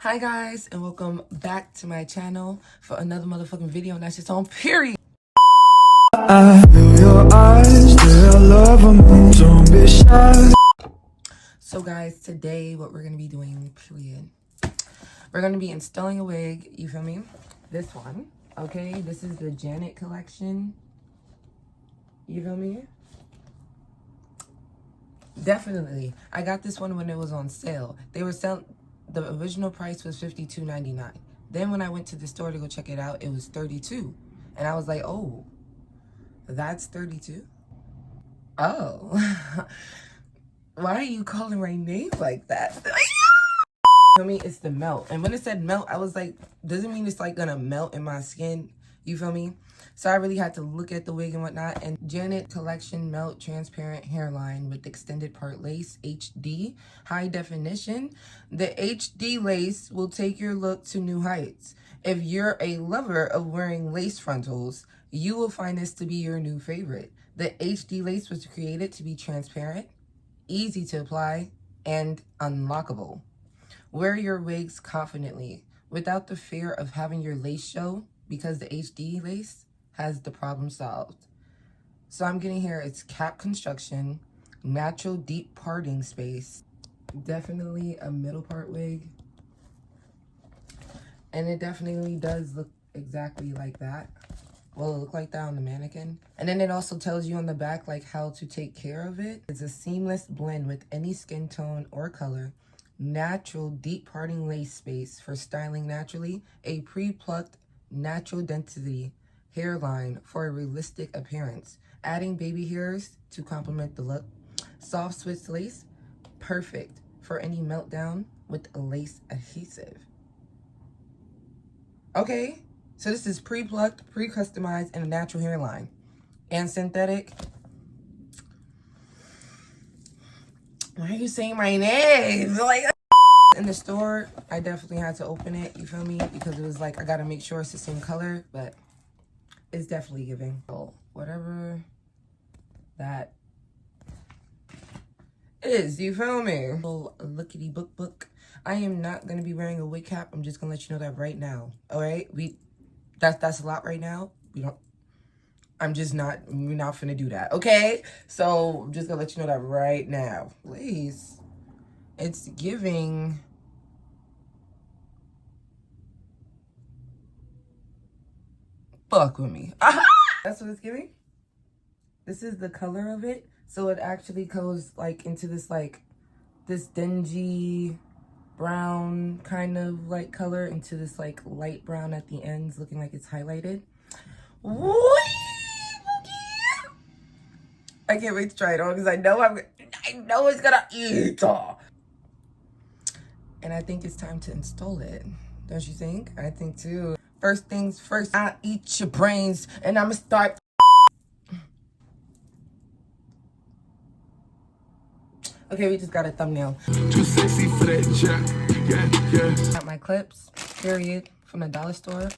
Hi guys, and welcome back to my channel for another motherfucking video, and that's just on period. I feel your eyes, their love moves, don't be shy. So guys, today what we're gonna be doing, period, we're gonna be installing a wig, you feel me? This one, okay? This is the Janet collection. You feel me? Definitely. I got this one when it was on sale. They were selling, the original price was $52.99. Then when I went to the store to go check it out, it was $32. And I was like, oh, that's $32? Oh. Why are you calling my name like that? Feel me? It's the melt. And when it said melt, I was like, doesn't mean it's like gonna melt in my skin. You feel me? So I really had to look at the wig and whatnot. And Janet Collection Melt Transparent Hairline with Extended Part Lace HD High Definition. The HD lace will take your look to new heights. If you're a lover of wearing lace frontals, you will find this to be your new favorite. The HD lace was created to be transparent, easy to apply, and unlockable. Wear your wigs confidently without the fear of having your lace show, because the HD lace has the problem solved. So I'm getting here, it's cap construction, natural deep parting space, definitely a middle part wig, and it definitely does look exactly like that. Well, it look like that on the mannequin. And then it also tells you on the back like how to take care of it. It's a seamless blend with any skin tone or color. Natural deep parting lace space for styling naturally. A pre-plucked natural density hairline for a realistic appearance. Adding baby hairs to complement the look. Soft Swiss lace, perfect for any meltdown with a lace adhesive. Okay, so this is pre-plucked, pre-customized, and a natural hairline. And synthetic. Why are you saying my name? Like, in the store, I definitely had to open it, you feel me? Because it was like, I gotta make sure it's the same color, but it's definitely giving. So, whatever that is, you feel me? Little lookity book. I am not gonna be wearing a wig cap. I'm just gonna let you know that right now. All right, that's a lot right now. We're not finna do that, okay? So I'm just gonna let you know that right now. Please. It's giving fuck with me. That's what it's giving. This is the color of it. So it actually goes like into this this dingy brown kind of like color into this like light brown at the ends, looking like it's highlighted. I can't wait to try it on because I know it's gonna eat. And I think it's time to install it. Don't you think? I think too. First things first, I eat your brains and I'ma start. Okay, we just got a thumbnail. Too sexy for that jack. Yeah. Got my clips, period, from the dollar store.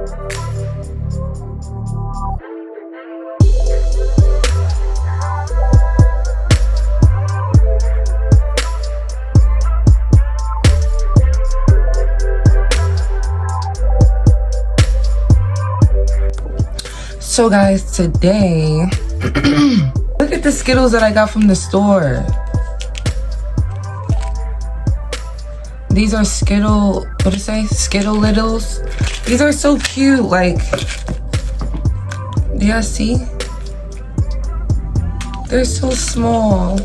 So guys, today, look at the Skittles that I got from the store. These are Skittle, what did it say? Skittle Littles. These are so cute, like, do y'all see? They're so small.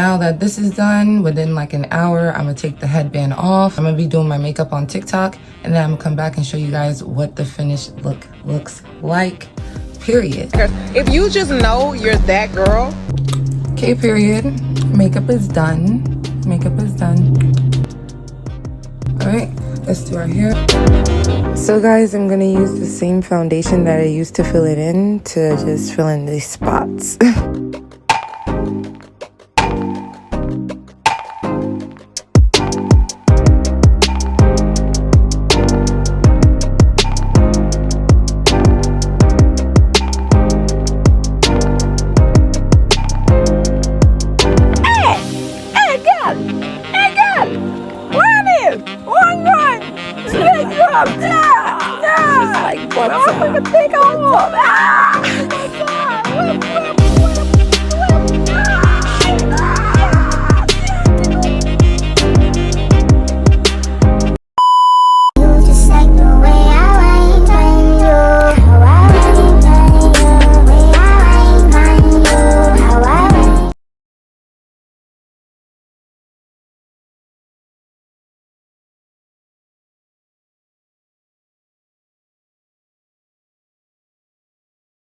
now that this is done, within like an hour, I'm gonna take the headband off. I'm gonna be doing my makeup on TikTok, and then I'm gonna come back and show you guys what the finished look looks like, period. If you just know you're that girl. Okay, period. Makeup is done. Makeup is done. All right, let's do our hair. So guys, I'm gonna use the same foundation that I used to fill it in to just fill in these spots.